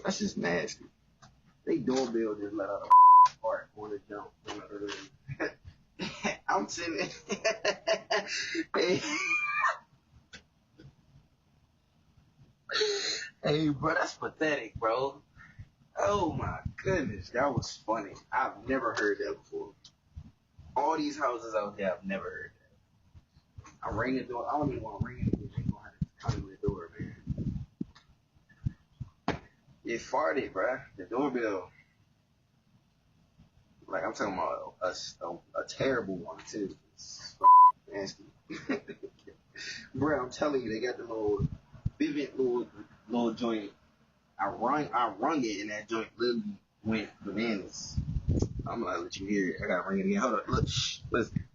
That's just nasty. They doorbell just let out a fart on the jump. I'm sitting. Hey, hey, bro, that's pathetic, bro. Oh my goodness, that was funny. I've never heard that before. All these houses out there, I've never heard that. I ring the door. I don't even want to ring it. They gonna have to come to the door, man. It farted, bro. The doorbell. Like I'm talking about a terrible one too. It's nasty. Bro, I'm telling you, they got the little vivid little joint. I rung it, and that joint literally went bananas. I'm gonna let you hear it. I gotta ring it again. Hold up, look, listen.